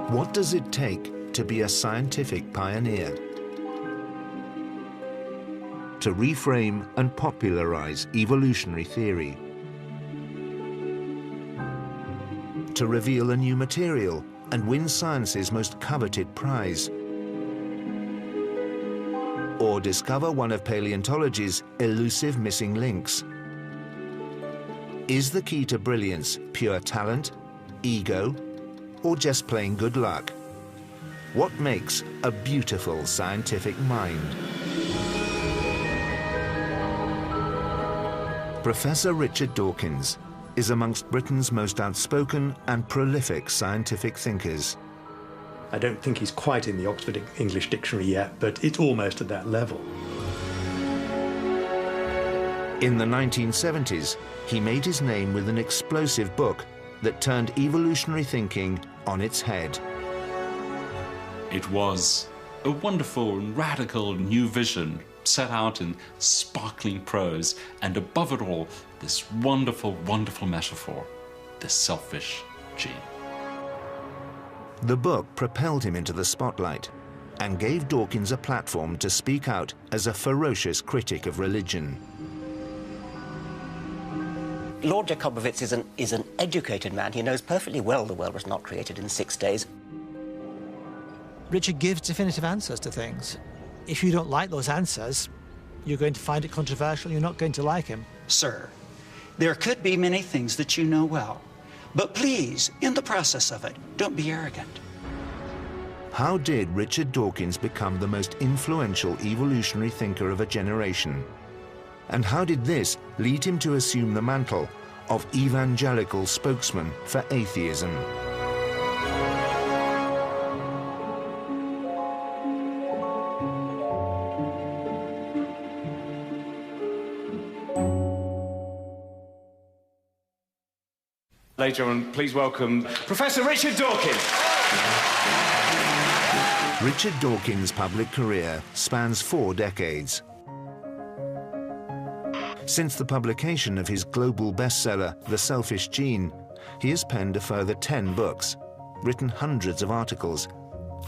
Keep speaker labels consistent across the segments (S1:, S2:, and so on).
S1: What does it take to be a scientific pioneer? To reframe and popularize evolutionary theory. To reveal a new material and win science's most coveted prize. Or discover one of paleontology's elusive missing links. Is the key to brilliance pure talent, ego, or just plain good luck? What makes a beautiful scientific mind? Professor Richard Dawkins is amongst Britain's most outspoken and prolific scientific thinkers.
S2: I don't think he's quite in the Oxford English Dictionary yet, but it's almost at that level.
S1: In the 1970s, he made his name with an explosive book that turned evolutionary thinking on its head.
S3: It was a wonderful and radical new vision set out in sparkling prose, and above it all, this wonderful, wonderful metaphor, the selfish gene.
S1: The book propelled him into the spotlight and gave Dawkins a platform to speak out as a ferocious critic of religion.
S4: Lord Jakobowicz is an educated man. He knows perfectly well the world was not created in 6 days.
S5: Richard gives definitive answers to things. If you don't like those answers, you're going to find it controversial, you're not going to like him.
S6: Sir, there could be many things that you know well, but please, in the process of it, don't be arrogant.
S1: How did Richard Dawkins become the most influential evolutionary thinker of a generation? And how did this lead him to assume the mantle of evangelical spokesman for atheism?
S7: Ladies and gentlemen, please welcome Professor Richard Dawkins.
S1: Richard Dawkins' public career spans 4 decades. Since the publication of his global bestseller, The Selfish Gene, he has penned a further 10 books, written hundreds of articles,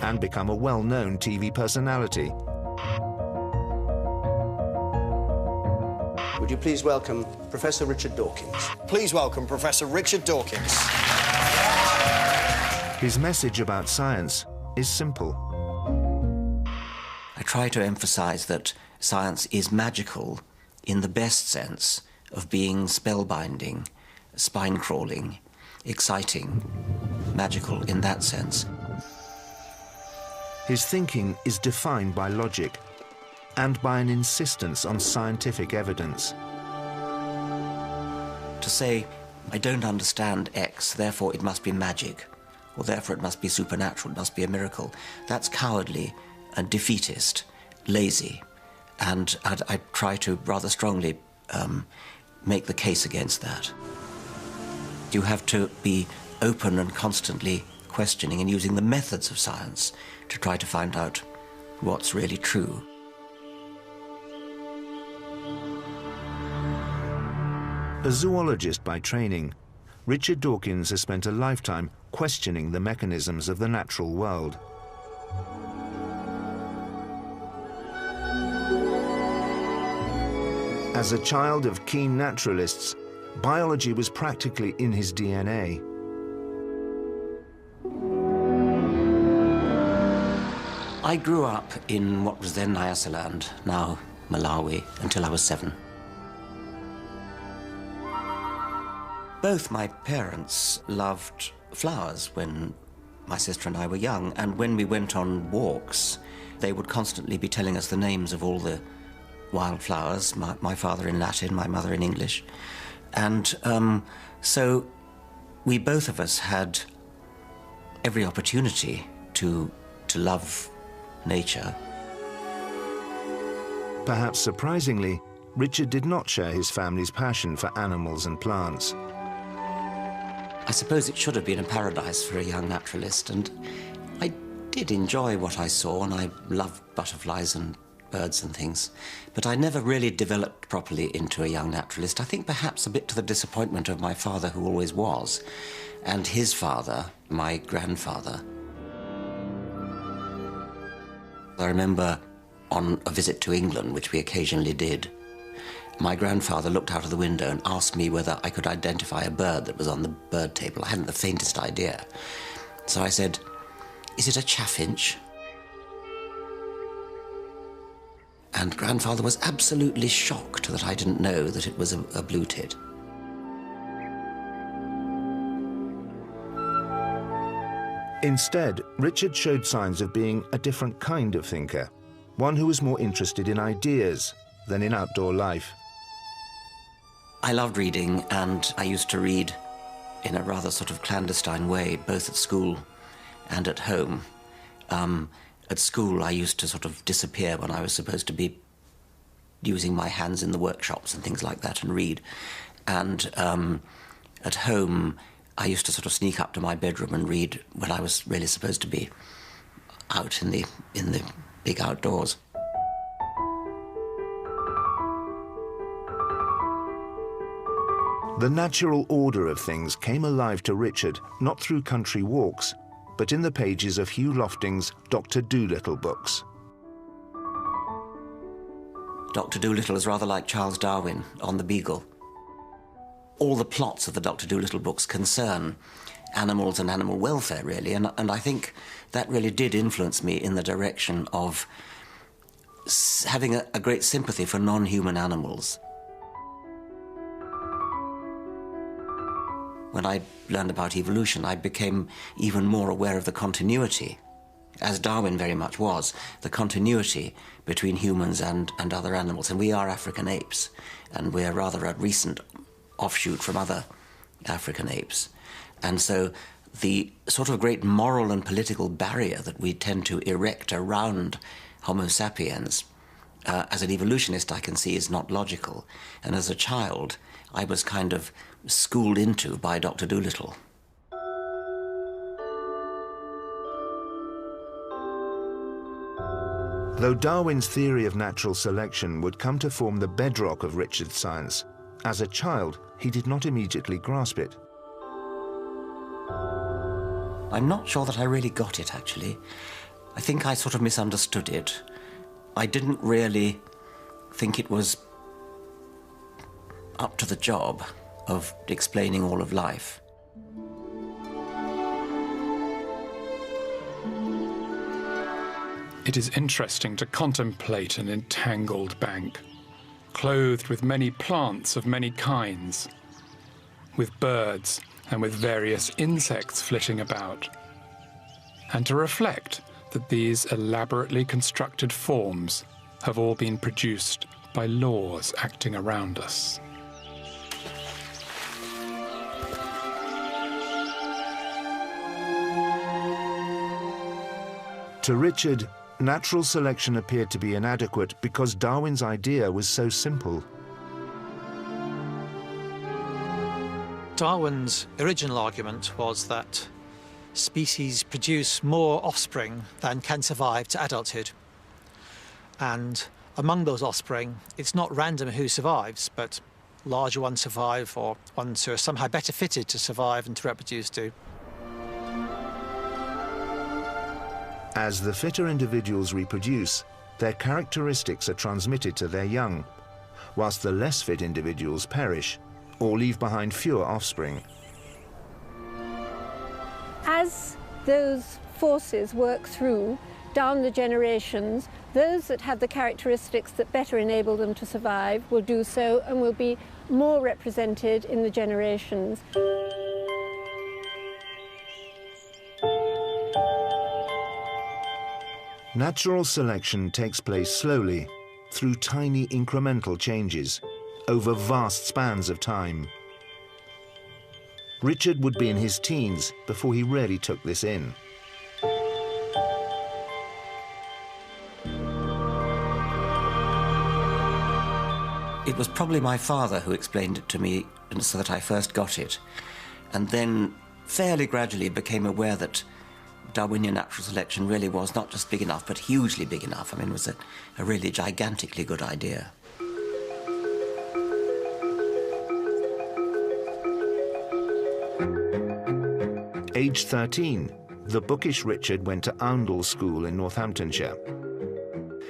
S1: and become a well-known TV personality.
S8: Would you please welcome Professor Richard Dawkins? Please welcome Professor Richard Dawkins.
S1: His message about science is simple.
S4: I try to emphasize that science is magical in the best sense of being spellbinding, spine-crawling, exciting, magical in that sense.
S1: His thinking is defined by logic and by an insistence on scientific evidence.
S4: To say, I don't understand X, therefore it must be magic, or therefore it must be supernatural, it must be a miracle, that's cowardly and defeatist, lazy. And I try to rather strongly make the case against that. You have to be open and constantly questioning and using the methods of science to try to find out what's really true.
S1: A zoologist by training, Richard Dawkins has spent a lifetime questioning the mechanisms of the natural world. As a child of keen naturalists, biology was practically in his DNA.
S4: I grew up in what was then Nyasaland, now Malawi, until I was 7. Both my parents loved flowers when my sister and I were young, and when we went on walks, they would constantly be telling us the names of all the wildflowers, my father in Latin, my mother in English. And so we both of us had every opportunity to love nature.
S1: Perhaps surprisingly, Richard did not share his family's passion for animals and plants.
S4: I suppose it should have been a paradise for a young naturalist, and I did enjoy what I saw, and I loved butterflies and birds and things, but I never really developed properly into a young naturalist. I think perhaps a bit to the disappointment of my father, who always was, and his father, my grandfather. I remember on a visit to England, which we occasionally did, my grandfather looked out of the window and asked me whether I could identify a bird that was on the bird table. I hadn't the faintest idea. So I said, "Is it a chaffinch?" And grandfather was absolutely shocked that I didn't know that it was a blue-tit.
S1: Instead, Richard showed signs of being a different kind of thinker, one who was more interested in ideas than in outdoor life.
S4: I loved reading, and I used to read in a rather sort of clandestine way, both at school and at home. At school, I used to sort of disappear when I was supposed to be using my hands in the workshops and things like that and read. And at home, I used to sort of sneak up to my bedroom and read when I was really supposed to be out in the big outdoors.
S1: The natural order of things came alive to Richard not through country walks, but in the pages of Hugh Lofting's Dr. Dolittle books.
S4: Dr. Dolittle is rather like Charles Darwin on the Beagle. All the plots of the Dr. Dolittle books concern animals and animal welfare, really, and I think that really did influence me in the direction of having a great sympathy for non-human animals. When I learned about evolution, I became even more aware of the continuity, as Darwin very much was, the continuity between humans and other animals. And we are African apes, and we're rather a recent offshoot from other African apes. And so the sort of great moral and political barrier that we tend to erect around Homo sapiens, as an evolutionist I can see is not logical. And as a child, I was kind of schooled into by Dr. Dolittle.
S1: Though Darwin's theory of natural selection would come to form the bedrock of Richard's science, as a child, he did not immediately grasp it.
S4: I'm not sure that I really got it, actually. I think I sort of misunderstood it. I didn't really think it was up to the job of explaining all of life.
S9: It is interesting to contemplate an entangled bank, clothed with many plants of many kinds, with birds and with various insects flitting about, and to reflect that these elaborately constructed forms have all been produced by laws acting around us.
S1: To Richard, natural selection appeared to be inadequate because Darwin's idea was so simple.
S5: Darwin's original argument was that species produce more offspring than can survive to adulthood. And among those offspring, it's not random who survives, but larger ones survive, or ones who are somehow better fitted to survive and to reproduce do.
S1: As the fitter individuals reproduce, their characteristics are transmitted to their young, whilst the less fit individuals perish or leave behind fewer offspring.
S10: As those forces work through down the generations, those that have the characteristics that better enable them to survive will do so and will be more represented in the generations.
S1: Natural selection takes place slowly, through tiny incremental changes, over vast spans of time. Richard would be in his teens before he really took this in.
S4: It was probably my father who explained it to me so that I first got it, and then fairly gradually became aware that Darwinian natural selection really was not just big enough, but hugely big enough. I mean, it was a really gigantically good idea.
S1: Aged 13, the bookish Richard went to Oundle School in Northamptonshire.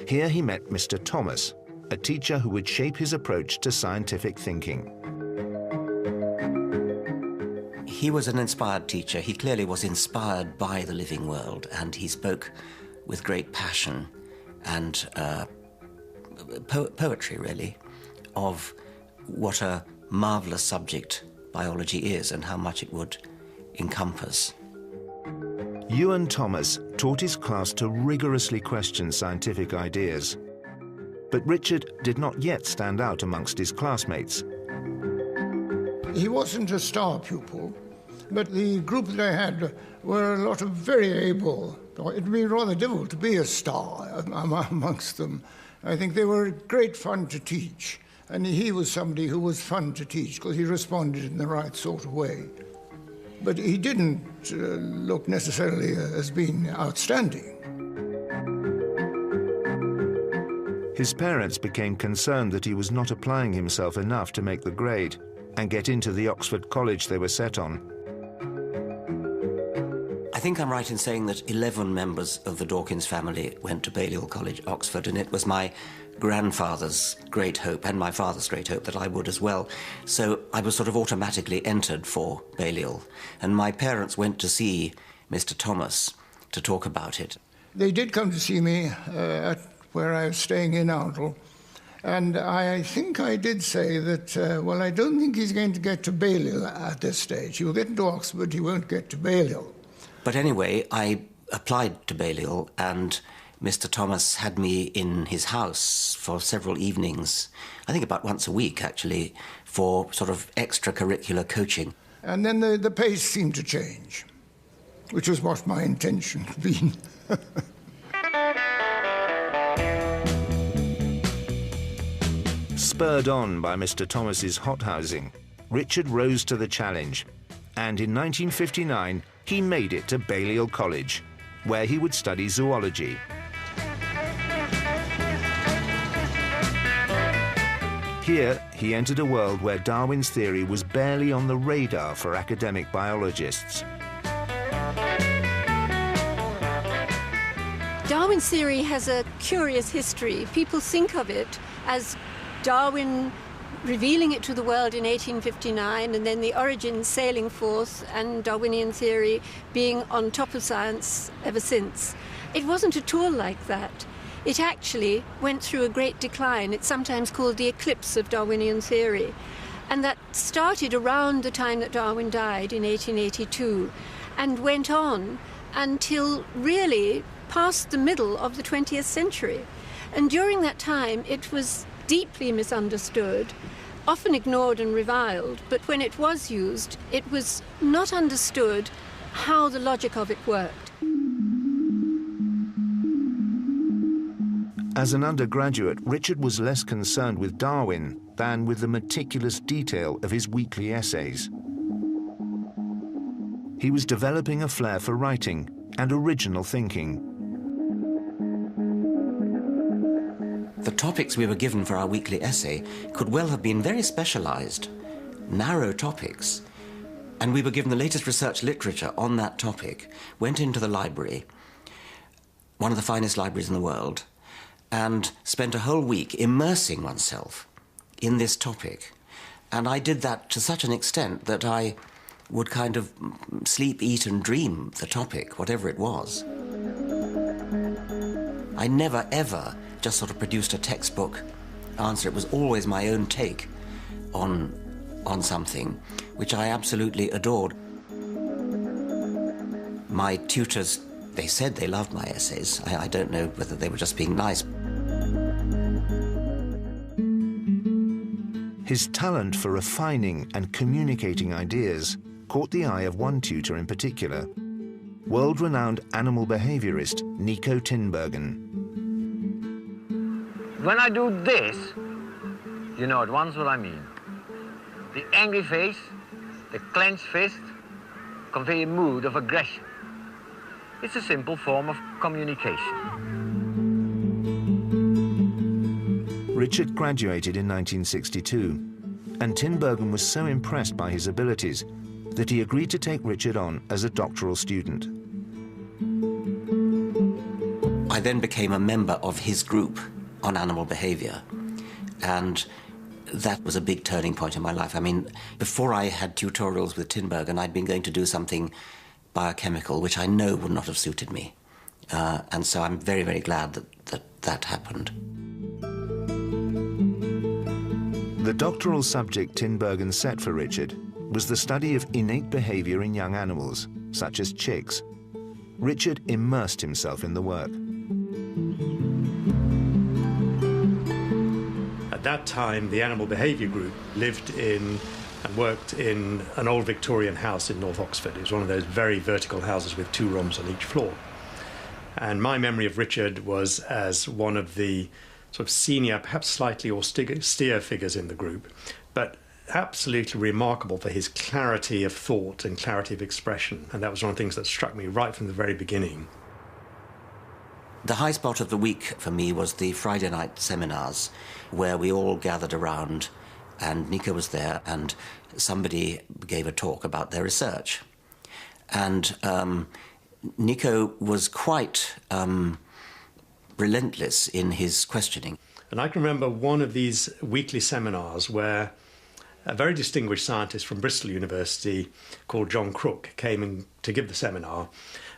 S1: Here he met Mr. Thomas, a teacher who would shape his approach to scientific thinking.
S4: He was an inspired teacher. He clearly was inspired by the living world, and he spoke with great passion and poetry, really, of what a marvelous subject biology is and how much it would encompass.
S1: Ewan Thomas taught his class to rigorously question scientific ideas. But Richard did not yet stand out amongst his classmates.
S11: He wasn't a star pupil, but the group that I had were a lot of very able. It would be rather difficult to be a star amongst them. I think they were great fun to teach, and he was somebody who was fun to teach because he responded in the right sort of way. But he didn't look necessarily as being outstanding.
S1: His parents became concerned that he was not applying himself enough to make the grade and get into the Oxford college they were set on.
S4: I think I'm right in saying that 11 members of the Dawkins family went to Balliol College, Oxford, and it was my grandfather's great hope and my father's great hope that I would as well. So I was sort of automatically entered for Balliol, and my parents went to see Mr. Thomas to talk about it.
S11: They did come to see me at where I was staying in Arundel, and I think I did say that, well, I don't think he's going to get to Balliol at this stage. He'll get into Oxford, he won't get to Balliol.
S4: But anyway, I applied to Balliol, and Mr. Thomas had me in his house for several evenings, I think about once a week, actually, for sort of extracurricular coaching.
S11: And then the pace seemed to change, which was what my intention had been.
S1: Spurred on by Mr. Thomas's hothousing, Richard rose to the challenge, and in 1959 he made it to Balliol College, where he would study zoology. Here, he entered a world where Darwin's theory was barely on the radar for academic biologists.
S10: Darwin's theory has a curious history. People think of it as Darwin revealing it to the world in 1859, and then the Origin sailing forth and Darwinian theory being on top of science ever since. It wasn't at all like that. It actually went through a great decline. It's sometimes called the eclipse of Darwinian theory. And that started around the time that Darwin died in 1882 and went on until really past the middle of the 20th century. And during that time, it was deeply misunderstood, often ignored and reviled, but when it was used, it was not understood how the logic of it worked.
S1: As an undergraduate, Richard was less concerned with Darwin than with the meticulous detail of his weekly essays. He was developing a flair for writing and original thinking.
S4: The topics we were given for our weekly essay could well have been very specialized, narrow topics, and we were given the latest research literature on that topic, went into the library, one of the finest libraries in the world, and spent a whole week immersing oneself in this topic. And I did that to such an extent that I would kind of sleep, eat and dream the topic, whatever it was. I never, ever just sort of produced a textbook answer. It was always my own take on something, which I absolutely adored. My tutors, they said they loved my essays. I don't know whether they were just being nice.
S1: His talent for refining and communicating ideas caught the eye of one tutor in particular, world-renowned animal behaviorist Nico Tinbergen.
S12: When I do this, you know at once what I mean. The angry face, the clenched fist, convey a mood of aggression. It's a simple form of communication.
S1: Richard graduated in 1962, and Tinbergen was so impressed by his abilities that he agreed to take Richard on as a doctoral student.
S4: I I then became a member of his group on animal behavior, and that was a big turning point in my life. I mean, before I had tutorials with Tinbergen, I'd been going to do something biochemical, which I know would not have suited me. And so I'm very, very glad that happened.
S1: The doctoral subject Tinbergen set for Richard was the study of innate behavior in young animals, such as chicks. Richard immersed himself in the work.
S2: At that time, the Animal Behaviour Group lived in and worked in an old Victorian house in North Oxford. It was one of those very vertical houses with 2 rooms on each floor. And my memory of Richard was as one of the sort of senior, perhaps slightly austere figures in the group, but absolutely remarkable for his clarity of thought and clarity of expression. And that was one of the things that struck me right from the very beginning.
S4: The high spot of the week for me was the Friday night seminars, where we all gathered around, and Nico was there, and somebody gave a talk about their research. And Nico was quite relentless in his questioning.
S2: And I can remember one of these weekly seminars where a very distinguished scientist from Bristol University called John Crook came in to give the seminar,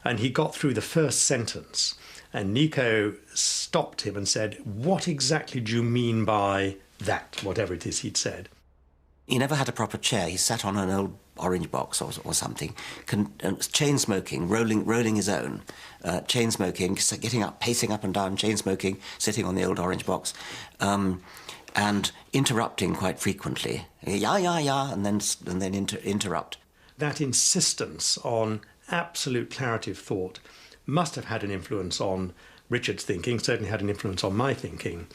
S2: and he got through the first sentence, and Nico stopped him and said, "What exactly do you mean by that?" whatever it is he'd said.
S4: He never had a proper chair. He sat on an old orange box or something, chain smoking, rolling his own, chain smoking, getting up, pacing up and down, chain smoking, sitting on the old orange box, and interrupting quite frequently. Yeah, and then interrupt.
S2: That insistence on absolute clarity of thought must have had an influence on Richard's thinking, certainly had an influence on my thinking.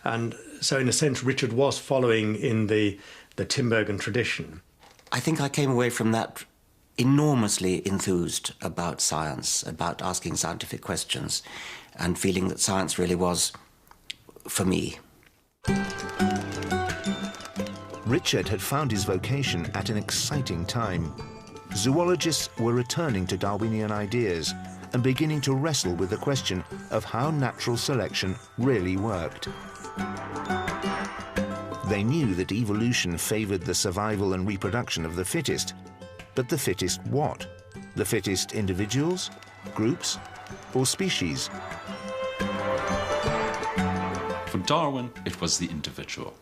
S2: And so in a sense, Richard was following in the Tinbergen tradition.
S4: I think I came away from that enormously enthused about science, about asking scientific questions, and feeling that science really was for me.
S1: Richard had found his vocation at an exciting time. Zoologists were returning to Darwinian ideas and beginning to wrestle with the question of how natural selection really worked. They knew that evolution favored the survival and reproduction of the fittest, but the fittest what? The fittest individuals, groups, or species?
S3: For Darwin, it was the individual.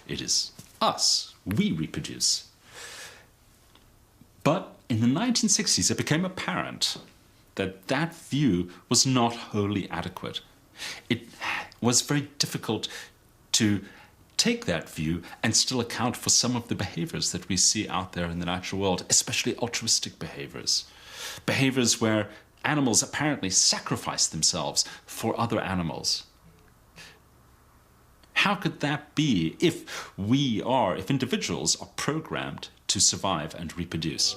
S3: It is us. We reproduce. But in the 1960s, it became apparent that that view was not wholly adequate. It was very difficult to take that view and still account for some of the behaviors that we see out there in the natural world, especially altruistic behaviors. Behaviors where animals apparently sacrifice themselves for other animals. How could that be if individuals are programmed to survive and reproduce?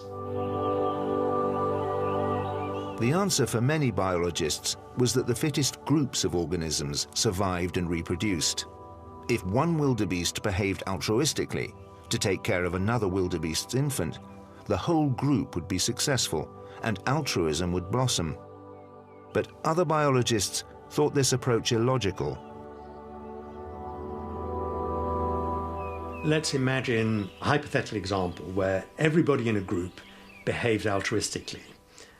S1: The answer for many biologists was that the fittest groups of organisms survived and reproduced. If one wildebeest behaved altruistically to take care of another wildebeest's infant, the whole group would be successful and altruism would blossom. But other biologists thought this approach illogical.
S2: Let's imagine a hypothetical example where everybody in a group behaves altruistically,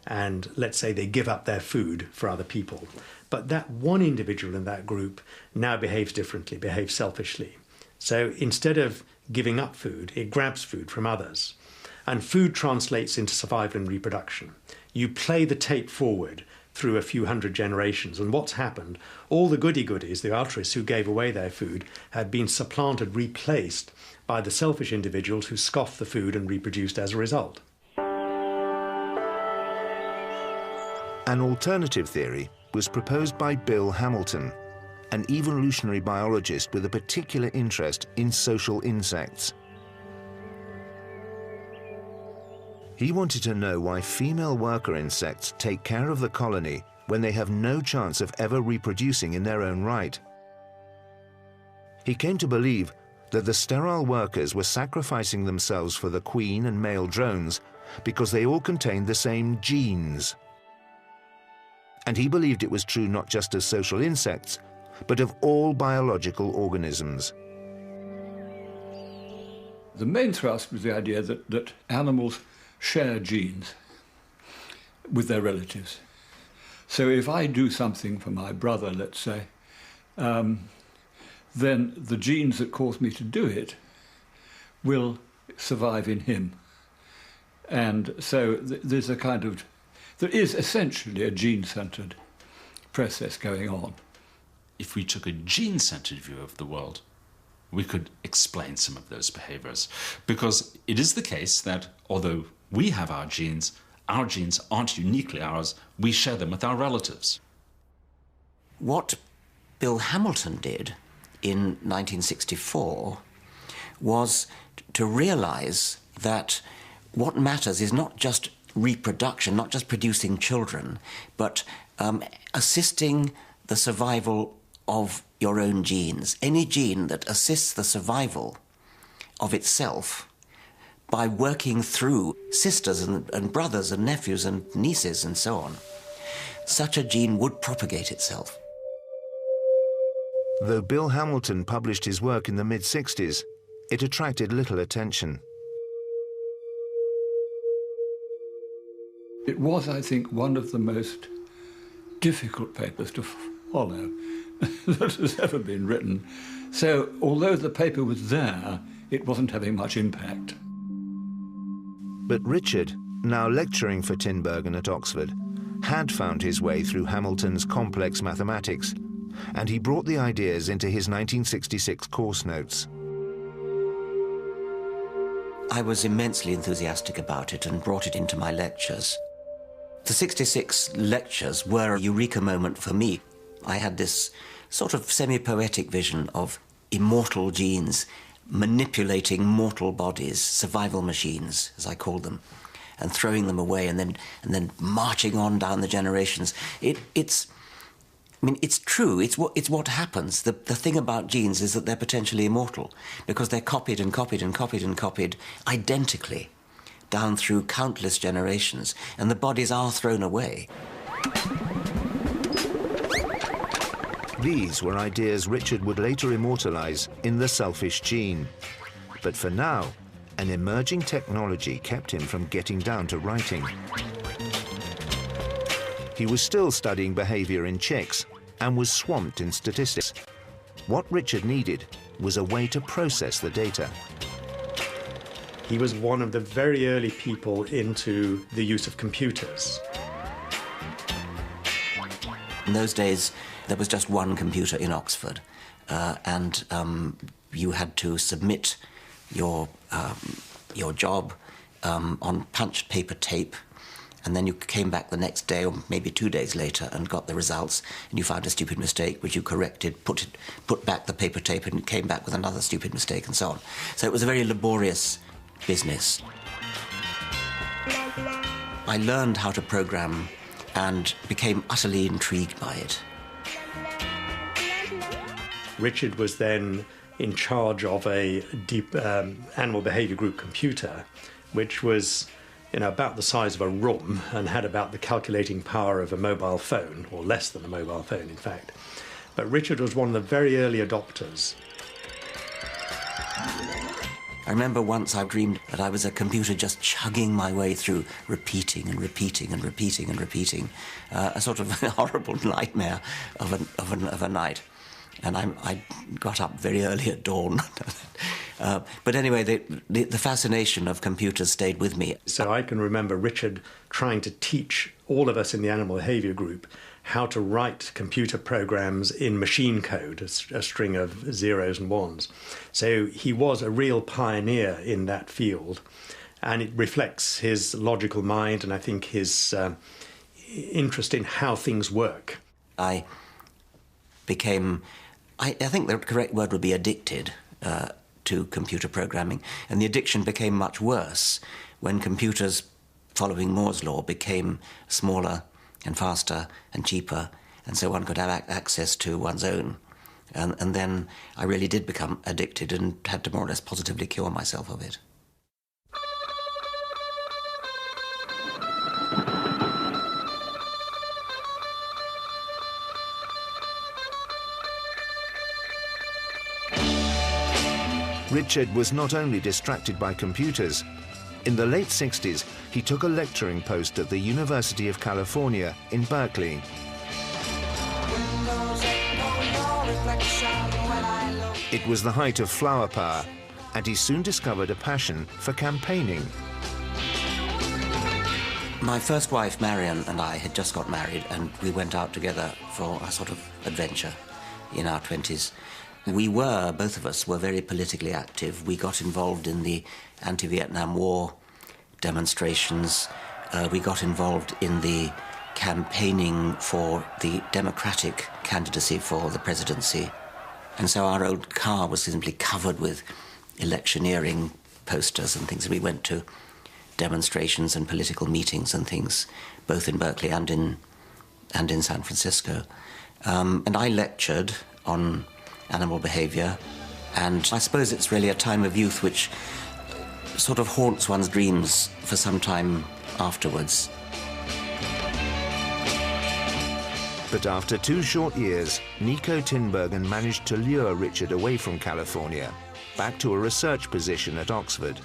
S2: and let's say they give up their food for other people. But that one individual in that group now behaves differently, behaves selfishly. So instead of giving up food, it grabs food from others. And food translates into survival and reproduction. You play the tape forward through a few hundred generations, and what's happened, all the goody-goodies, the altruists who gave away their food, had been supplanted, replaced by the selfish individuals who scoffed the food and reproduced as a result.
S1: An alternative theory was proposed by Bill Hamilton, an evolutionary biologist with a particular interest in social insects. He wanted to know why female worker insects take care of the colony when they have no chance of ever reproducing in their own right. He came to believe that the sterile workers were sacrificing themselves for the queen and male drones because they all contained the same genes. and he believed it was true not just of social insects, but of all biological organisms.
S13: The main thrust was the idea that animals share genes with their relatives. So if I do something for my brother, let's say, then the genes that cause me to do it will survive in him. And so there is essentially a gene-centred process going on.
S3: If we took a gene-centred view of the world, we could explain some of those behaviours. Because it is the case that although we have our genes aren't uniquely ours, we share them with our relatives.
S4: What Bill Hamilton did in 1964 was to realise that what matters is not just reproduction, not just producing children, but assisting the survival of your own genes. Any gene that assists the survival of itself by working through sisters and brothers and nephews and nieces and so on, such a gene would propagate itself.
S1: Though Bill Hamilton published his work in the mid-60s, it attracted little attention.
S13: It was, I think, one of the most difficult papers to follow that has ever been written. So, although the paper was there, it wasn't having much impact.
S1: But Richard, now lecturing for Tinbergen at Oxford, had found his way through Hamilton's complex mathematics, and he brought the ideas into his 1966 course notes.
S4: I was immensely enthusiastic about it and brought it into my lectures. The 66 lectures were a eureka moment for me. I had this sort of semi-poetic vision of immortal genes manipulating mortal bodies, survival machines, as I called them, and throwing them away and then marching on down the generations. It's true. It's what happens. The thing about genes is that they're potentially immortal because they're copied and copied and copied and copied identically down through countless generations, and the bodies are thrown away.
S1: These were ideas Richard would later immortalize in The Selfish Gene. But for now, an emerging technology kept him from getting down to writing. He was still studying behavior in chicks and was swamped in statistics. What Richard needed was a way to process the data.
S2: He was one of the very early people into the use of computers.
S4: In those days, there was just one computer in Oxford, and you had to submit your job on punched paper tape, and then you came back the next day or maybe 2 days later and got the results, and you found a stupid mistake which you corrected, put back the paper tape and came back with another stupid mistake and so on. So it was a very laborious business. I learned how to program and became utterly intrigued by it.
S2: Richard was then in charge of a deep animal behavior group computer, which was about the size of a room and had about the calculating power of a mobile phone, or less than a mobile phone, in fact. But Richard was one of the very early adopters.
S4: I remember once I dreamed that I was a computer just chugging my way through, repeating and repeating and repeating and repeating, a sort of horrible nightmare of a night. And I got up very early at dawn. But anyway, the fascination of computers stayed with me.
S2: So I can remember Richard trying to teach all of us in the animal behavior group how to write computer programs in machine code, a string of zeros and ones. So he was a real pioneer in that field, and it reflects his logical mind and I think his interest in how things work.
S4: I became, I think the correct word would be addicted to computer programming, and the addiction became much worse when computers, following Moore's law, became smaller and faster and cheaper, and so one could have access to one's own. And then I really did become addicted and had to more or less positively cure myself of it.
S1: Richard was not only distracted by computers. In the late 60s, he took a lecturing post at the University of California in Berkeley. It was the height of flower power, and he soon discovered a passion for campaigning.
S4: My first wife, Marion, and I had just got married, and we went out together for a sort of adventure in our 20s. Both of us were very politically active. We got involved in the anti-Vietnam War demonstrations. We got involved in the campaigning for the Democratic candidacy for the presidency. And so our old car was simply covered with electioneering posters and things. We went to demonstrations and political meetings and things, both in Berkeley and in San Francisco. And I lectured on animal behavior, and I suppose it's really a time of youth which sort of haunts one's dreams for some time afterwards.
S1: But after 2 short years, Nico Tinbergen managed to lure Richard away from California, back to a research position at Oxford.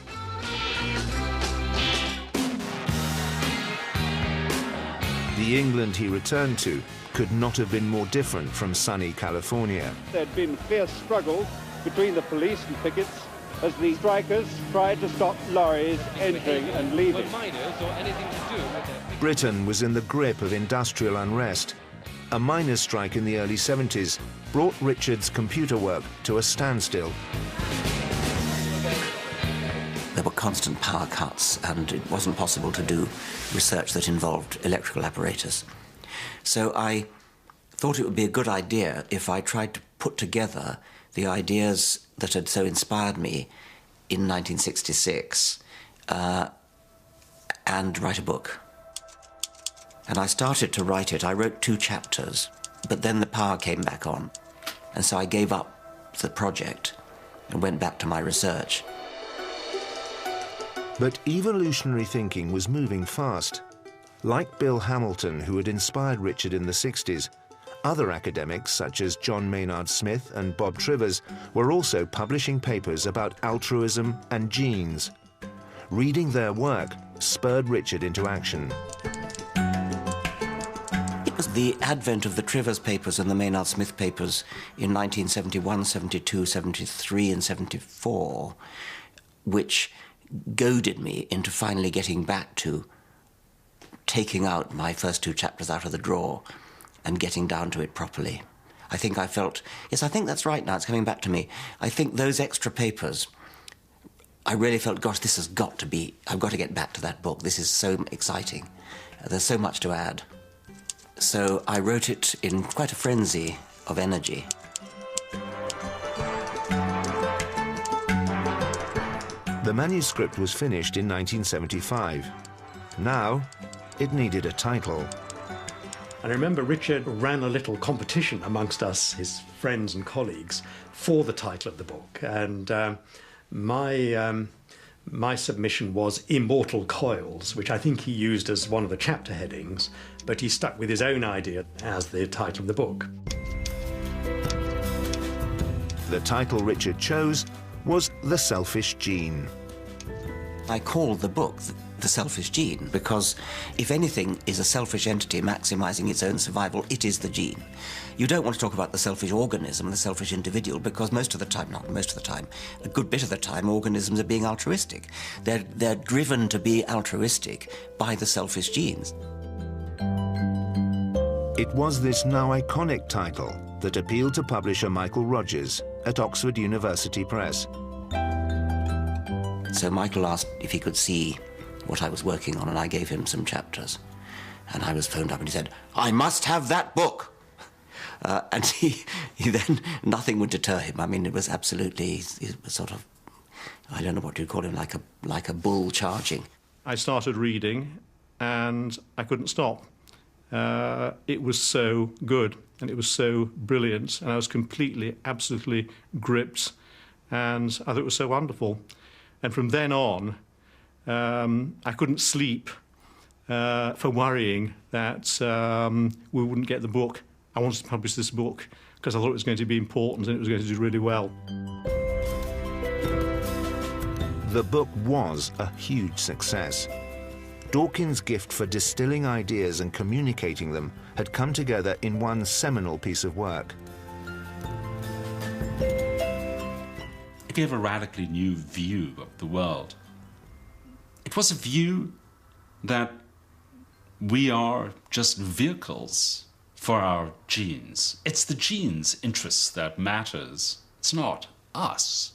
S1: The England he returned to could not have been more different from sunny California.
S14: There had been fierce struggle between the police and pickets as the strikers tried to stop lorries entering and leaving.
S1: Britain was in the grip of industrial unrest. A miners' strike in the early 70s brought Richard's computer work to a standstill.
S4: There were constant power cuts, and it wasn't possible to do research that involved electrical apparatus. So I thought it would be a good idea if I tried to put together the ideas that had so inspired me in 1966 and write a book. And I started to write it. I wrote 2 chapters, but then the power came back on. And so I gave up the project and went back to my research.
S1: But evolutionary thinking was moving fast. Like Bill Hamilton, who had inspired Richard in the 60s, other academics such as John Maynard Smith and Bob Trivers were also publishing papers about altruism and genes. Reading their work spurred Richard into action.
S4: It was the advent of the Trivers papers and the Maynard Smith papers in 1971, 72, 73 and 74, which goaded me into finally getting back to taking out my first 2 chapters out of the drawer and getting down to it properly. I think I felt, yes, I think that's right now, it's coming back to me. I think those extra papers, I really felt, gosh, this has got to be, I've got to get back to that book. This is so exciting. There's so much to add. So I wrote it in quite a frenzy of energy.
S1: The manuscript was finished in 1975. Now, it needed a title.
S2: And I remember Richard ran a little competition amongst us, his friends and colleagues, for the title of the book. And my submission was Immortal Coils, which I think he used as one of the chapter headings, but he stuck with his own idea as the title of the book.
S1: The title Richard chose was The Selfish Gene.
S4: I called the book The Selfish Gene because if anything is a selfish entity maximizing its own survival, it is the gene. You don't want to talk about the selfish organism, the selfish individual, because most of the time, not most of the time, a good bit of the time, organisms are being altruistic. They're driven to be altruistic by the selfish genes.
S1: It was this now iconic title that appealed to publisher Michael Rogers at Oxford University Press.
S4: So Michael asked if he could see what I was working on, and I gave him some chapters. And I was phoned up and he said, "I must have that book." And he then, nothing would deter him. I mean, it was absolutely, it was sort of, I don't know what you'd call him, like a bull charging.
S15: I started reading and I couldn't stop. It was so good and it was so brilliant, and I was completely, absolutely gripped, and I thought it was so wonderful. And from then on, I couldn't sleep for worrying that we wouldn't get the book. I wanted to publish this book because I thought it was going to be important and it was going to do really well.
S1: The book was a huge success. Dawkins' gift for distilling ideas and communicating them had come together in one seminal piece of work.
S3: If you have a radically new view of the world, it was a view that we are just vehicles for our genes. It's the genes' interests that matters. It's not us.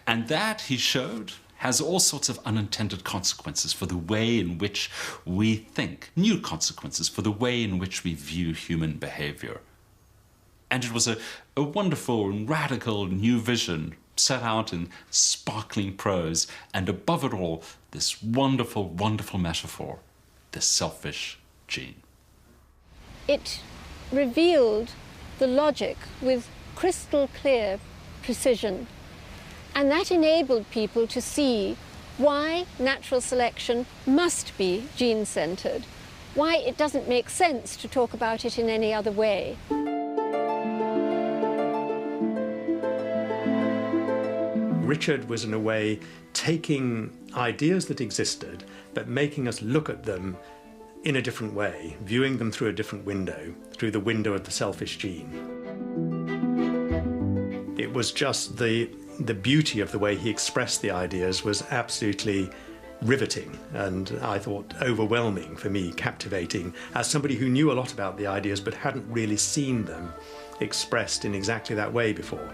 S3: And that, he showed, has all sorts of unintended consequences for the way in which we think, new consequences for the way in which we view human behavior. And it was a wonderful and radical new vision set out in sparkling prose, and above it all, this wonderful, wonderful metaphor, the selfish gene.
S10: It revealed the logic with crystal clear precision, and that enabled people to see why natural selection must be gene-centered, why it doesn't make sense to talk about it in any other way.
S2: Richard was, in a way, taking ideas that existed, but making us look at them in a different way, viewing them through a different window, through the window of the selfish gene. It was just the beauty of the way he expressed the ideas was absolutely riveting and, I thought, overwhelming for me, captivating, as somebody who knew a lot about the ideas but hadn't really seen them expressed in exactly that way before.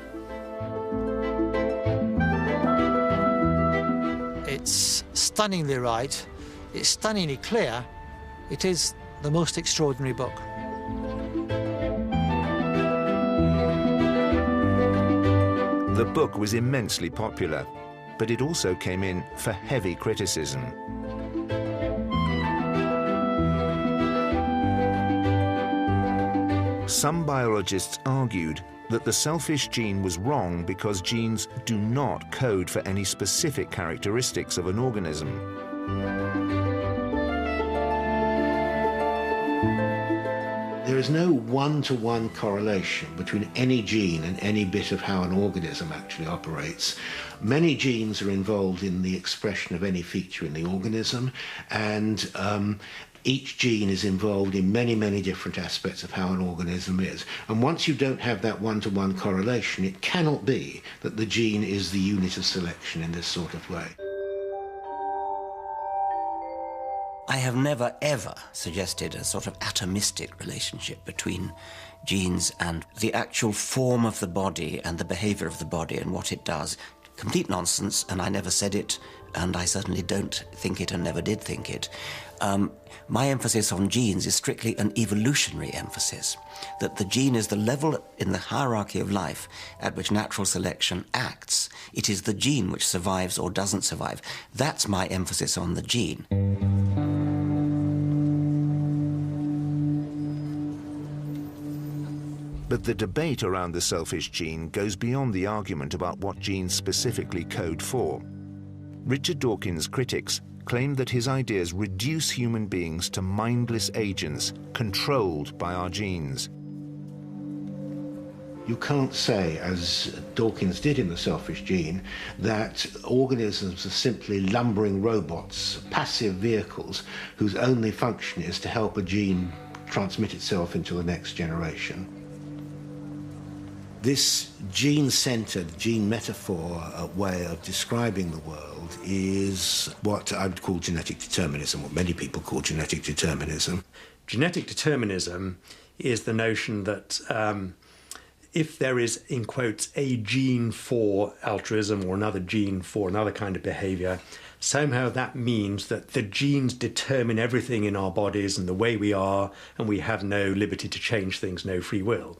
S5: It's stunningly right, it's stunningly clear, it is the most extraordinary book.
S1: The book was immensely popular, but it also came in for heavy criticism. Some biologists argued that the selfish gene was wrong because genes do not code for any specific characteristics of an organism.
S16: There is no one-to-one correlation between any gene and any bit of how an organism actually operates. Many genes are involved in the expression of any feature in the organism, and each gene is involved in many, many different aspects of how an organism is. And once you don't have that one-to-one correlation, it cannot be that the gene is the unit of selection in this sort of way.
S4: I have never, ever suggested a sort of atomistic relationship between genes and the actual form of the body and the behavior of the body and what it does. Complete nonsense, and I never said it, and I certainly don't think it and never did think it. My emphasis on genes is strictly an evolutionary emphasis, that the gene is the level in the hierarchy of life at which natural selection acts. It is the gene which survives or doesn't survive. That's my emphasis on the gene.
S1: But the debate around the selfish gene goes beyond the argument about what genes specifically code for. Richard Dawkins' critics claim that his ideas reduce human beings to mindless agents controlled by our genes.
S16: You can't say, as Dawkins did in The Selfish Gene, that organisms are simply lumbering robots, passive vehicles, whose only function is to help a gene transmit itself into the next generation. This gene-centered, gene metaphor way of describing the world is what I would call genetic determinism, what many people call genetic determinism.
S2: Genetic determinism is the notion that if there is, in quotes, a gene for altruism or another gene for another kind of behavior, somehow that means that the genes determine everything in our bodies and the way we are, and we have no liberty to change things, no free will.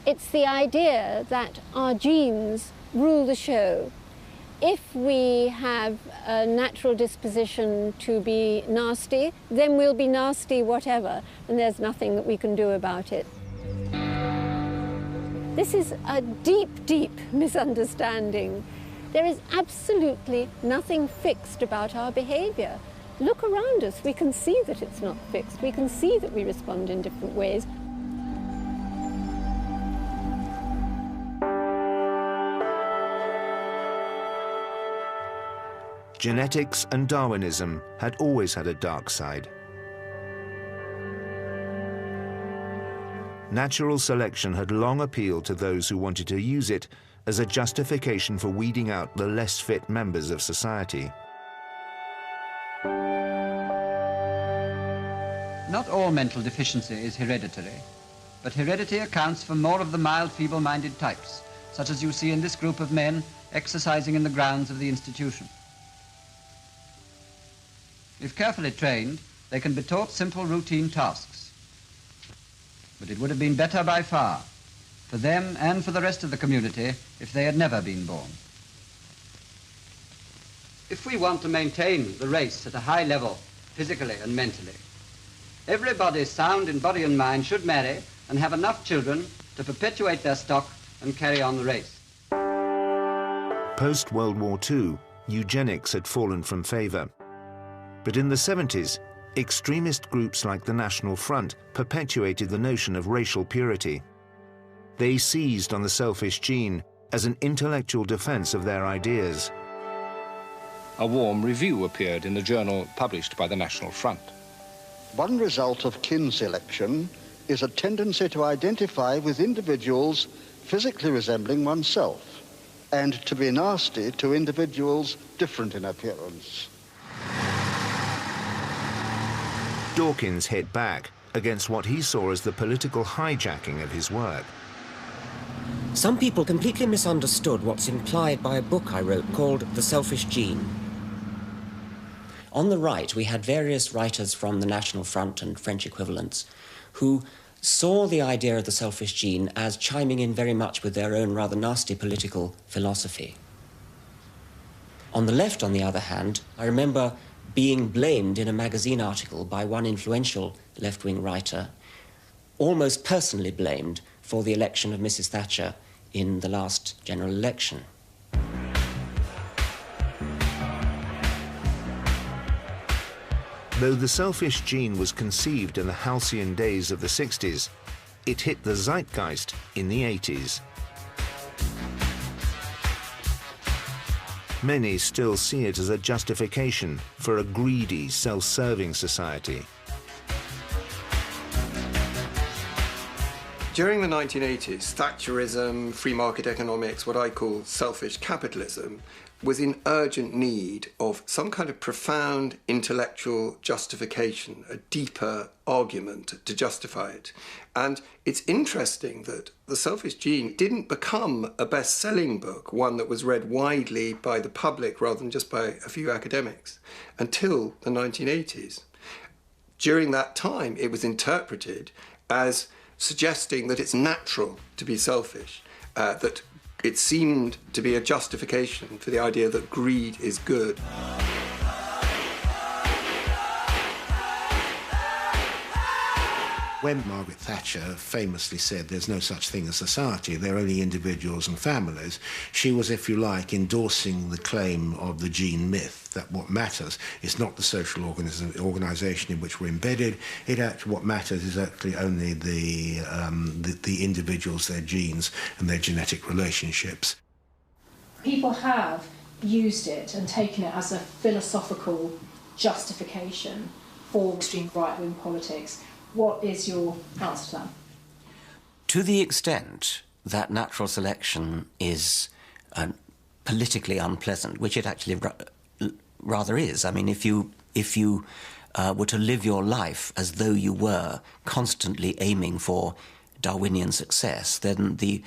S10: It's the idea that our genes rule the show. If we have a natural disposition to be nasty, then we'll be nasty whatever, and there's nothing that we can do about it. This is a deep, deep misunderstanding. There is absolutely nothing fixed about our behavior. Look around us, we can see that it's not fixed. We can see that we respond in different ways.
S1: genetics and Darwinism had always had a dark side. Natural selection had long appealed to those who wanted to use it as a justification for weeding out the less fit members of society.
S17: Not all mental deficiency is hereditary, but heredity accounts for more of the mild, feeble-minded types, such as you see in this group of men exercising in the grounds of the institution. If carefully trained, they can be taught simple routine tasks. But it would have been better by far for them and for the rest of the community if they had never been born. If we want to maintain the race at a high level, physically and mentally, everybody sound in body and mind should marry and have enough children to perpetuate their stock and carry on the race.
S1: Post-World War II, eugenics had fallen from favour. But in the 70s, extremist groups like the National Front perpetuated the notion of racial purity. They seized on the selfish gene as an intellectual defence of their ideas.
S18: A warm review appeared in the journal published by the National Front.
S19: One result of kin selection is a tendency to identify with individuals physically resembling oneself and to be nasty to individuals different in appearance.
S1: Dawkins hit back against what he saw as the political hijacking of his work.
S4: Some people completely misunderstood what's implied by a book I wrote called The Selfish Gene. On the right, we had various writers from the National Front and French equivalents who saw the idea of the selfish gene as chiming in very much with their own rather nasty political philosophy. On the left, on the other hand, I remember being blamed in a magazine article by one influential left-wing writer, almost personally blamed for the election of Mrs. Thatcher in the last general election.
S1: Though the selfish gene was conceived in the halcyon days of the 60s, it hit the zeitgeist in the 80s. Many still see it as a justification for a greedy, self-serving society.
S20: During the 1980s, Thatcherism, free market economics, what I call selfish capitalism, was in urgent need of some kind of profound intellectual justification, a deeper argument to justify it. And it's interesting that The Selfish Gene didn't become a best-selling book, one that was read widely by the public rather than just by a few academics, until the 1980s. During that time, it was interpreted as suggesting that it's natural to be selfish, that it seemed to be a justification for the idea that greed is good.
S16: When Margaret Thatcher famously said there's no such thing as society, they're only individuals and families, she was, if you like, endorsing the claim of the gene myth, that what matters is not the social organisation in which we're embedded, what matters is actually only the individuals, their genes and their genetic relationships.
S21: People have used it and taken it as a philosophical justification for extreme right-wing politics. What is your answer to that?
S4: To the extent that natural selection is politically unpleasant, which it actually rather is. I mean, if you were to live your life as though you were constantly aiming for Darwinian success, then the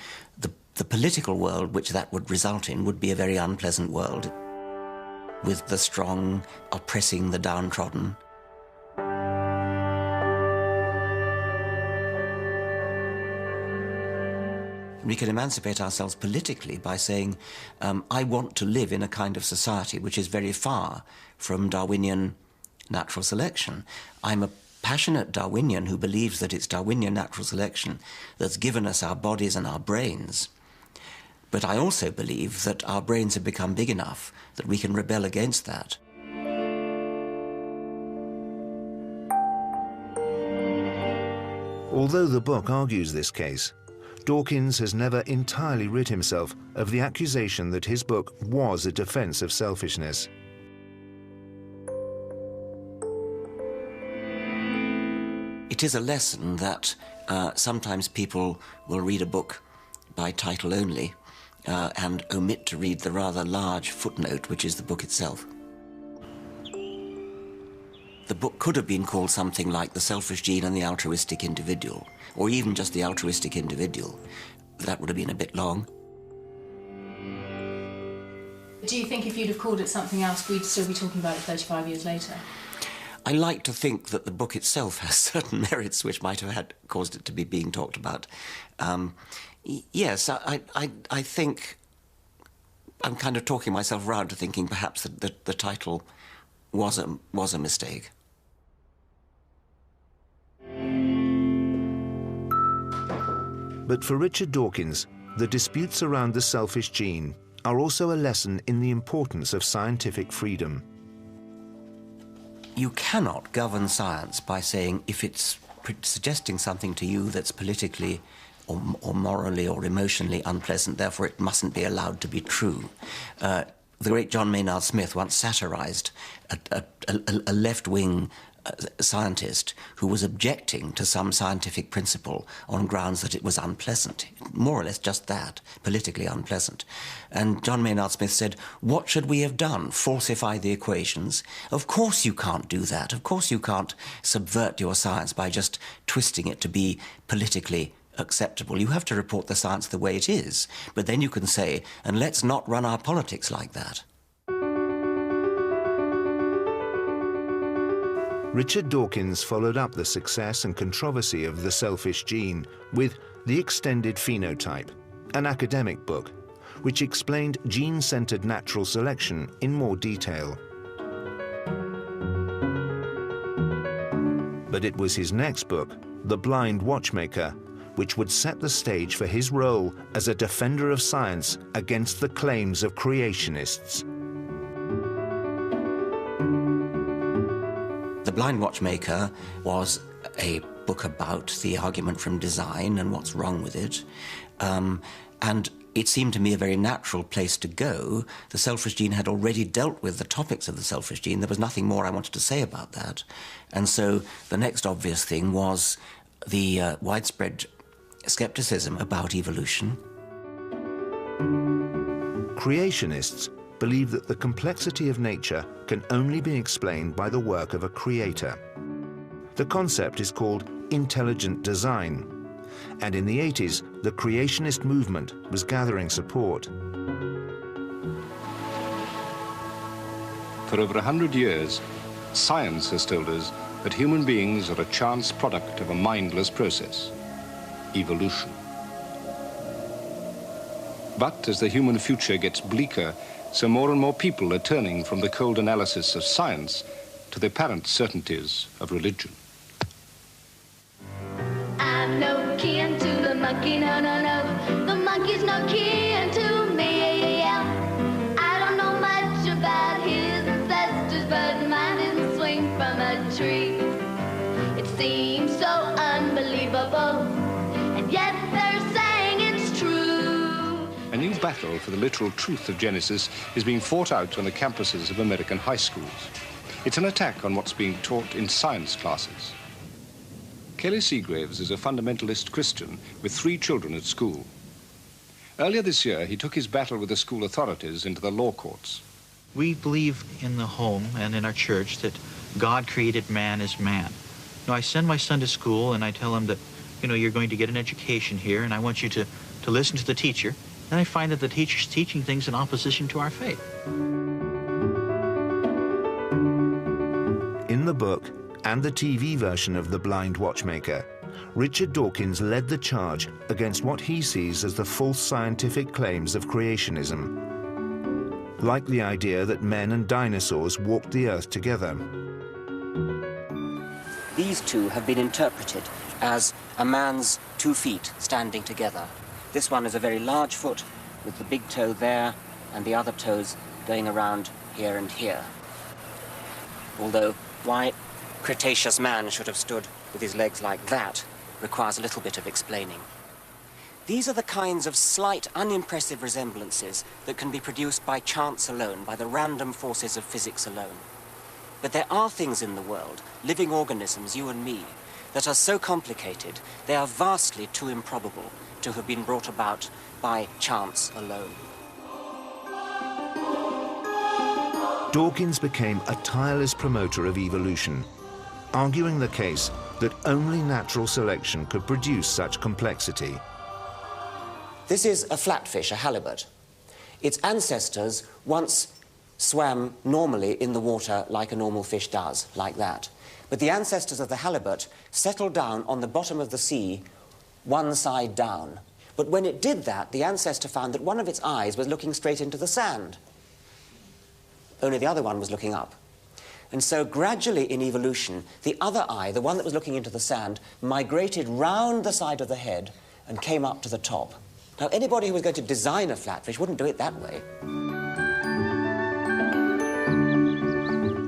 S4: political world which that would result in would be a very unpleasant world, with the strong oppressing the downtrodden. We can emancipate ourselves politically by saying, I want to live in a kind of society which is very far from Darwinian natural selection. I'm a passionate Darwinian who believes that it's Darwinian natural selection that's given us our bodies and our brains. But I also believe that our brains have become big enough that we can rebel against that.
S1: Although the book argues this case, Dawkins has never entirely rid himself of the accusation that his book was a defense of selfishness.
S4: it is a lesson that sometimes people will read a book by title only and omit to read the rather large footnote, which is the book itself. The book could have been called something like The Selfish Gene and the Altruistic Individual, or even just The Altruistic Individual. That would have been a bit long.
S21: Do you think if you'd have called it something else, we'd still be talking about it 35 years later?
S4: I like to think that the book itself has certain merits which might have caused it to be being talked about. Yes, I think I'm kind of talking myself round to thinking perhaps that the title was a mistake.
S1: But for Richard Dawkins, the disputes around the selfish gene are also a lesson in the importance of scientific freedom.
S4: You cannot govern science by saying if it's suggesting something to you that's politically or morally or emotionally unpleasant, therefore it mustn't be allowed to be true. The great John Maynard Smith once satirized a left-wing scientist who was objecting to some scientific principle on grounds that it was unpleasant, more or less just that, politically unpleasant. And John Maynard Smith said, "What should we have done? Falsify the equations? Of course you can't do that. Of course you can't subvert your science by just twisting it to be politically acceptable. You have to report the science the way it is. But then you can say, and let's not run our politics like that."
S1: Richard Dawkins followed up the success and controversy of The Selfish Gene with The Extended Phenotype, an academic book, which explained gene-centered natural selection in more detail. But it was his next book, The Blind Watchmaker, which would set the stage for his role as a defender of science against the claims of creationists.
S4: The Blind Watchmaker was a book about the argument from design and what's wrong with it. And it seemed to me a very natural place to go. The Selfish Gene had already dealt with the topics of the Selfish Gene. There was nothing more I wanted to say about that. And so the next obvious thing was the widespread skepticism about evolution.
S1: Creationists believe that the complexity of nature can only be explained by the work of a creator. The concept is called intelligent design, and in the 80s, the creationist movement was gathering support.
S18: For over 100 years, science has told us that human beings are a chance product of a mindless process, evolution. But as the human future gets bleaker, so more and more people are turning from the cold analysis of science to the apparent certainties of religion.
S6: I'm no kin to the monkey, no, no, no. The monkey's no kin to me. I don't know much about his ancestors, but mine didn't swing from a tree. It seems so unbelievable, and yet they're saying it's true.
S18: A new battle for the literal truth of Genesis is being fought out on the campuses of American high schools. It's an attack on what's being taught in science classes. Kelly Seagraves is a fundamentalist Christian with 3 children at school. Earlier this year, he took his battle with the school authorities into the law courts.
S22: We believe in the home and in our church that God created man as man. Now, I send my son to school and I tell him that, you know, you're going to get an education here and I want you to listen to the teacher. Then I find that the teacher's teaching things in opposition to our faith.
S1: In the book and the TV version of The Blind Watchmaker, Richard Dawkins led the charge against what he sees as the false scientific claims of creationism, like the idea that men and dinosaurs walked the earth together.
S4: These two have been interpreted as a man's 2 feet standing together. This one is a very large foot with the big toe there and the other toes going around here and here. Although why Cretaceous man should have stood with his legs like that requires a little bit of explaining. These are the kinds of slight, unimpressive resemblances that can be produced by chance alone, by the random forces of physics alone. But there are things in the world, living organisms, you and me, that are so complicated they are vastly too improbable to have been brought about by chance alone.
S1: Dawkins became a tireless promoter of evolution, arguing the case that only natural selection could produce such complexity.
S4: This is a flatfish, a halibut. Its ancestors once swam normally in the water like a normal fish does, like that. But the ancestors of the halibut settled down on the bottom of the sea, one side down. But when it did that, the ancestor found that one of its eyes was looking straight into the sand. Only the other one was looking up. And so gradually in evolution, the other eye, the one that was looking into the sand, migrated round the side of the head and came up to the top. Now, anybody who was going to design a flatfish wouldn't do it that way.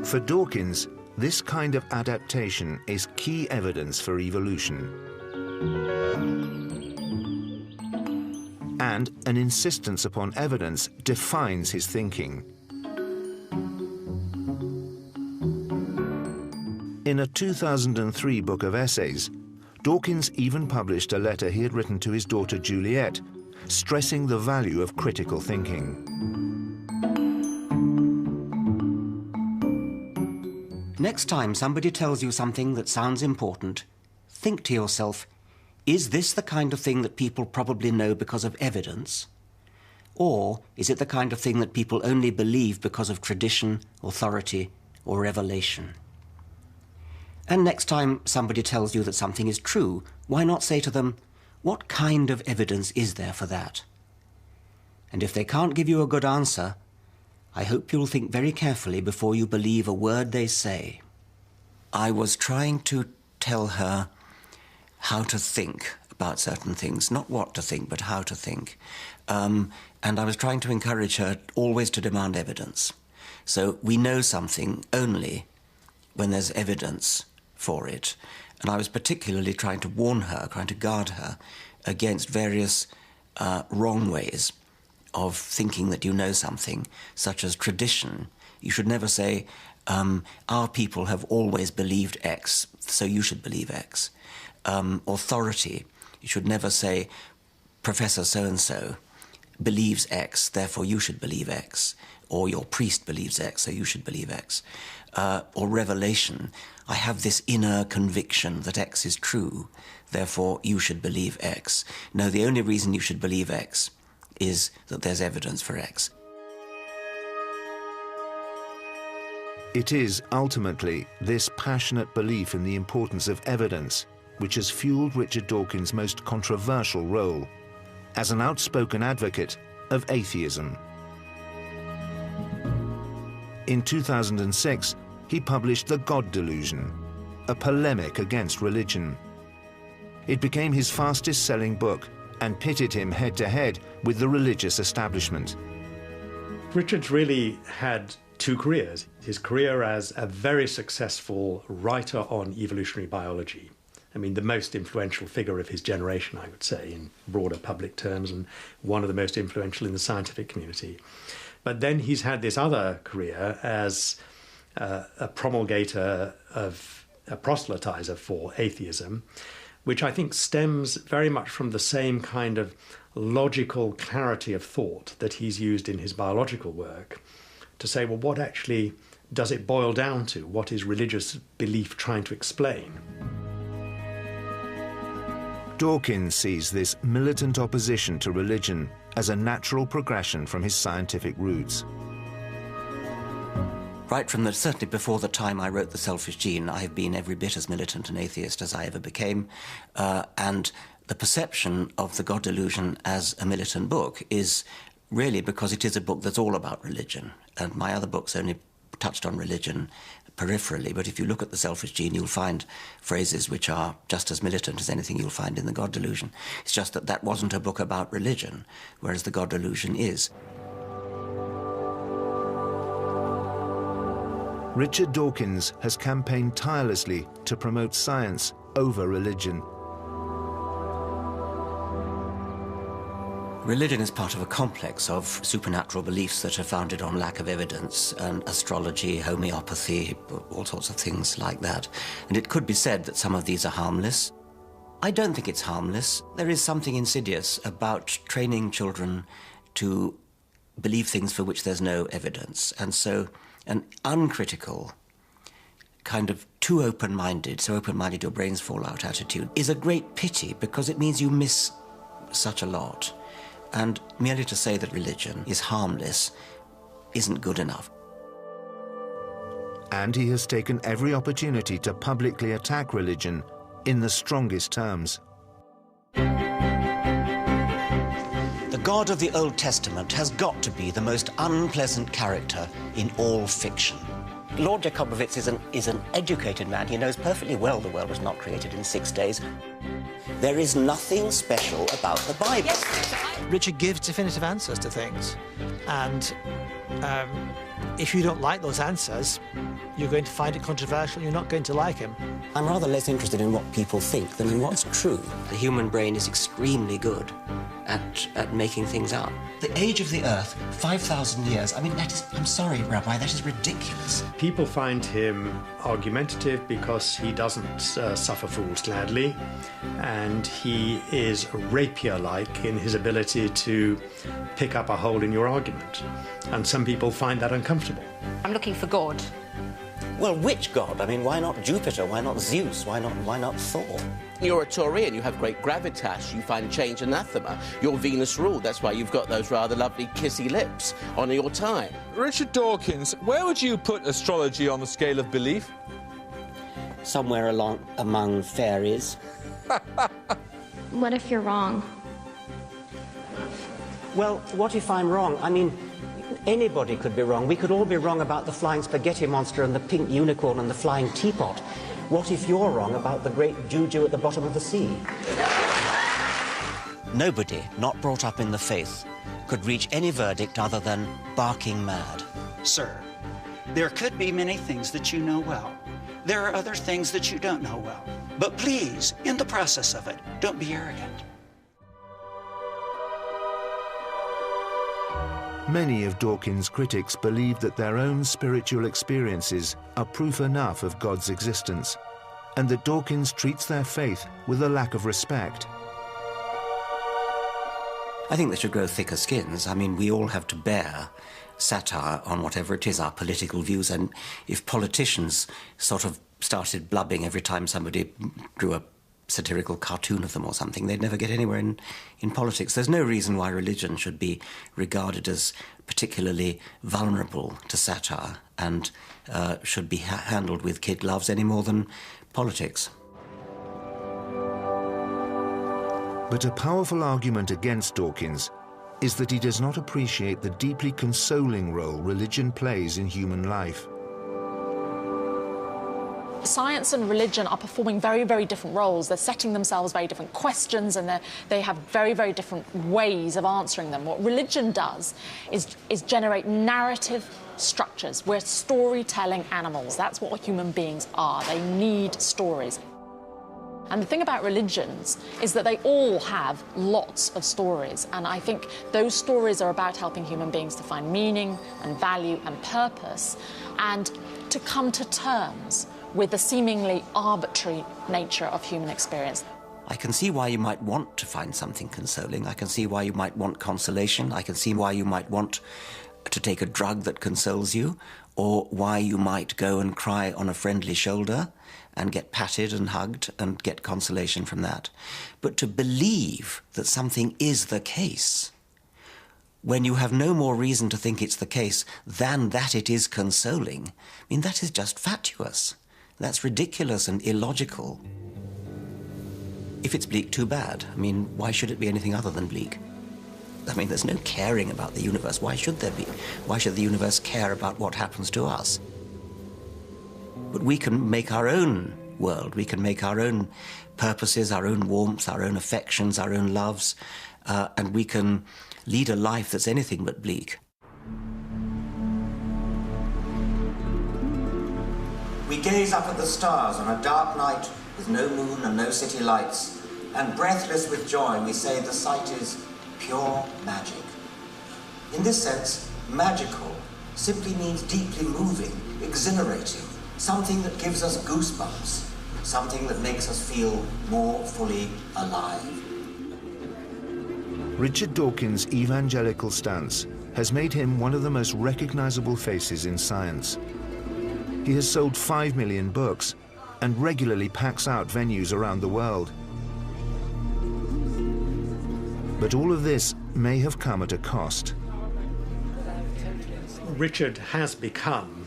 S1: For Dawkins, this kind of adaptation is key evidence for evolution. And an insistence upon evidence defines his thinking. In a 2003 book of essays, Dawkins even published a letter he had written to his daughter Juliet, stressing the value of critical thinking.
S4: Next time somebody tells you something that sounds important, think to yourself, is this the kind of thing that people probably know because of evidence? Or is it the kind of thing that people only believe because of tradition, authority, or revelation? And next time somebody tells you that something is true, why not say to them, what kind of evidence is there for that? And if they can't give you a good answer, I hope you'll think very carefully before you believe a word they say. I was trying to tell her how to think about certain things, not what to think, but how to think. And I was trying to encourage her always to demand evidence. So we know something only when there's evidence for it. And I was particularly trying to warn her, trying to guard her against various wrong ways of thinking that you know something, such as tradition. You should never say, our people have always believed X, so you should believe X. Authority. You should never say, Professor so-and-so believes X, therefore you should believe X. Or your priest believes X, so you should believe X. Or revelation. I have this inner conviction that X is true, therefore you should believe X. No, the only reason you should believe X is that there's evidence for X.
S1: It is ultimately this passionate belief in the importance of evidence which has fueled Richard Dawkins' most controversial role as an outspoken advocate of atheism. In 2006, he published The God Delusion, a polemic against religion. It became his fastest-selling book and pitted him head-to-head with the religious establishment.
S2: Richard's really had two careers. His career as a very successful writer on evolutionary biology. I mean, the most influential figure of his generation, I would say, in broader public terms, and one of the most influential in the scientific community. But then he's had this other career as a promulgator of a proselytizer for atheism, which I think stems very much from the same kind of logical clarity of thought that he's used in his biological work to say, well, what actually does it boil down to? What is religious belief trying to explain?
S1: Dawkins sees this militant opposition to religion as a natural progression from his scientific roots.
S4: Right from certainly before the time I wrote The Selfish Gene, I have been every bit as militant an atheist as I ever became. And the perception of The God Delusion as a militant book is really because it is a book that's all about religion. And my other books only touched on religion peripherally, but if you look at The Selfish Gene, you'll find phrases which are just as militant as anything you'll find in The God Delusion. It's just that that wasn't a book about religion, whereas The God Delusion is.
S1: Richard Dawkins has campaigned tirelessly to promote science over religion.
S4: Religion is part of a complex of supernatural beliefs that are founded on lack of evidence, and astrology, homeopathy, all sorts of things like that. And it could be said that some of these are harmless. I don't think it's harmless. There is something insidious about training children to believe things for which there's no evidence. And so an uncritical, kind of too open-minded, so open-minded your brains fall out attitude is a great pity, because it means you miss such a lot. And merely to say that religion is harmless isn't good enough.
S1: And he has taken every opportunity to publicly attack religion in the strongest terms.
S4: The God of the Old Testament has got to be the most unpleasant character in all fiction. Lord Jacobowitz is an educated man. He knows perfectly well the world was not created in 6 days. There is nothing special about the Bible.
S5: Yes. Richard gives definitive answers to things, and if you don't like those answers, you're going to find it controversial, you're not going to like him.
S4: I'm rather less interested in what people think than in what's true. The human brain is extremely good at making things up. The age of the Earth, 5,000 years, I mean, that is, I'm sorry, Rabbi, that is ridiculous.
S2: People find him argumentative because he doesn't suffer fools gladly, and he is rapier-like in his ability to pick up a hole in your argument. And some people find that uncomfortable.
S7: I'm looking for God.
S4: Well, which God? I mean, why not Jupiter? Why not Zeus? Why not Thor?
S8: You're a Taurian, you have great gravitas, you find change anathema. You're Venus ruled, that's why you've got those rather lovely kissy lips. Honour your time.
S23: Richard Dawkins, where would you put astrology on the scale of belief?
S4: Somewhere among fairies.
S24: What if you're wrong?
S4: Well, what if I'm wrong? I mean, anybody could be wrong. We could all be wrong about the flying spaghetti monster and the pink unicorn and the flying teapot. What if you're wrong about the great juju at the bottom of the sea? Nobody not brought up in the faith could reach any verdict other than barking mad.
S25: Sir, there could be many things that you know well. There are other things that you don't know well. But please, in the process of it, don't be arrogant.
S1: Many of Dawkins' critics believe that their own spiritual experiences are proof enough of God's existence, and that Dawkins treats their faith with a lack of respect.
S4: I think they should grow thicker skins. I mean, we all have to bear satire on whatever it is, our political views, and if politicians sort of started blubbing every time somebody drew a satirical cartoon of them or something, they'd never get anywhere in politics. There's no reason why religion should be regarded as particularly vulnerable to satire and should be handled with kid gloves any more than politics.
S1: But a powerful argument against Dawkins is that he does not appreciate the deeply consoling role religion plays in human life.
S26: Science and religion are performing very, very different roles. They're setting themselves very different questions, and they have very, very different ways of answering them. What religion does is generate narrative structures. We're storytelling animals. That's what human beings are. They need stories. And the thing about religions is that they all have lots of stories, and I think those stories are about helping human beings to find meaning and value and purpose, and to come to terms with the seemingly arbitrary nature of human experience.
S4: I can see why you might want to find something consoling. I can see why you might want consolation. I can see why you might want to take a drug that consoles you, or why you might go and cry on a friendly shoulder and get patted and hugged and get consolation from that. But to believe that something is the case, when you have no more reason to think it's the case than that it is consoling, I mean, that is just fatuous. That's ridiculous and illogical. If it's bleak, too bad. I mean, why should it be anything other than bleak? I mean, there's no caring about the universe. Why should there be? Why should the universe care about what happens to us? But we can make our own world. We can make our own purposes, our own warmth, our own affections, our own loves, and we can lead a life that's anything but bleak.
S27: We gaze up at the stars on a dark night with no moon and no city lights, and breathless with joy we say the sight is pure magic. In this sense, magical simply means deeply moving, exhilarating, something that gives us goosebumps, something that makes us feel more fully alive.
S1: Richard Dawkins' evangelical stance has made him one of the most recognizable faces in science. He has sold 5 million books and regularly packs out venues around the world. But all of this may have come at a cost.
S2: Richard has become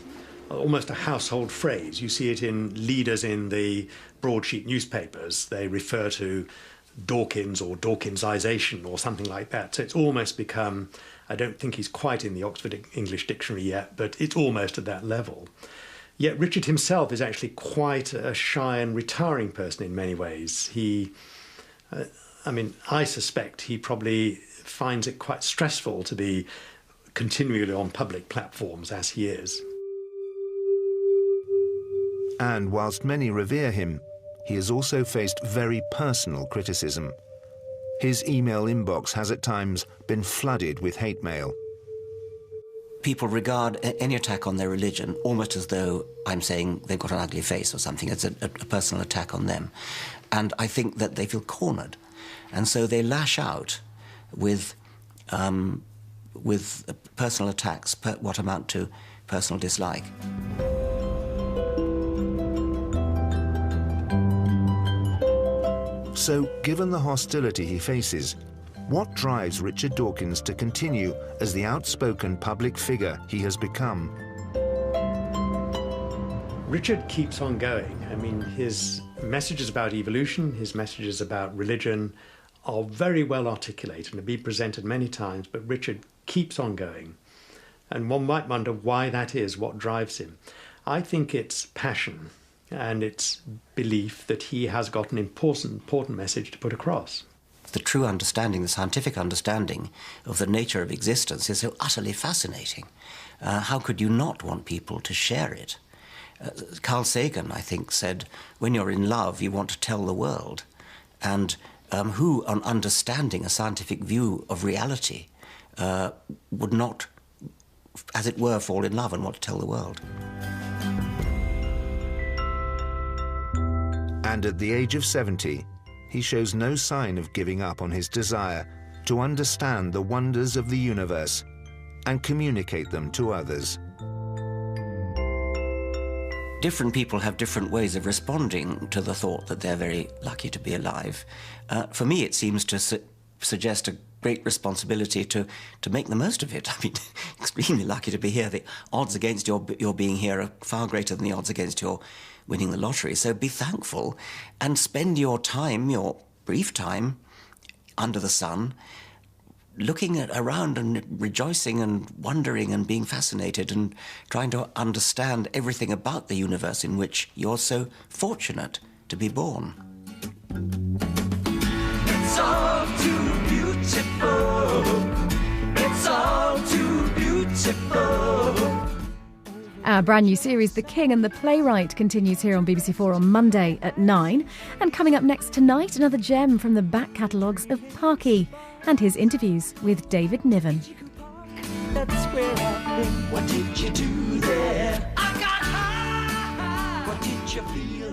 S2: almost a household phrase. You see it in leaders in the broadsheet newspapers. They refer to Dawkins or Dawkinsization or something like that. So it's almost become, I don't think he's quite in the Oxford English Dictionary yet, but it's almost at that level. Yet Richard himself is actually quite a shy and retiring person in many ways. I suspect he probably finds it quite stressful to be continually on public platforms as he is.
S1: And whilst many revere him, he has also faced very personal criticism. His email inbox has at times been flooded with hate mail.
S4: People regard any attack on their religion almost as though I'm saying they've got an ugly face or something. It's a personal attack on them. And I think that they feel cornered. And so they lash out with personal attacks, what amount to personal dislike.
S1: So, given the hostility he faces, what drives Richard Dawkins to continue as the outspoken public figure he has become?
S2: Richard keeps on going. I mean, his messages about evolution, his messages about religion are very well articulated and have been presented many times, but Richard keeps on going. And one might wonder why that is, what drives him. I think it's passion and it's belief that he has got an important message to put across.
S4: The true understanding, the scientific understanding of the nature of existence is so utterly fascinating. How could you not want people to share it? Carl Sagan, I think, said, when you're in love, you want to tell the world. And who, on understanding a scientific view of reality, would not, as it were, fall in love and want to tell the world?
S1: And at the age of 70, he shows no sign of giving up on his desire to understand the wonders of the universe and communicate them to others.
S4: Different people have different ways of responding to the thought that they're very lucky to be alive. For me, it seems to suggest a great responsibility to make the most of it. I mean, extremely lucky to be here. The odds against your being here are far greater than the odds against your winning the lottery. So be thankful and spend your time, your brief time, under the sun, looking around and rejoicing and wondering and being fascinated and trying to understand everything about the universe in which you're so fortunate to be born.
S7: It's all too beautiful. It's all too beautiful.
S9: Our brand new series, The King and the Playwright, continues here on BBC4 on Monday at 9. And coming up next tonight, another gem from the back catalogues of Parky and his interviews with David Niven.
S7: That's where I've been. What did you do there? I got high. What did you feel?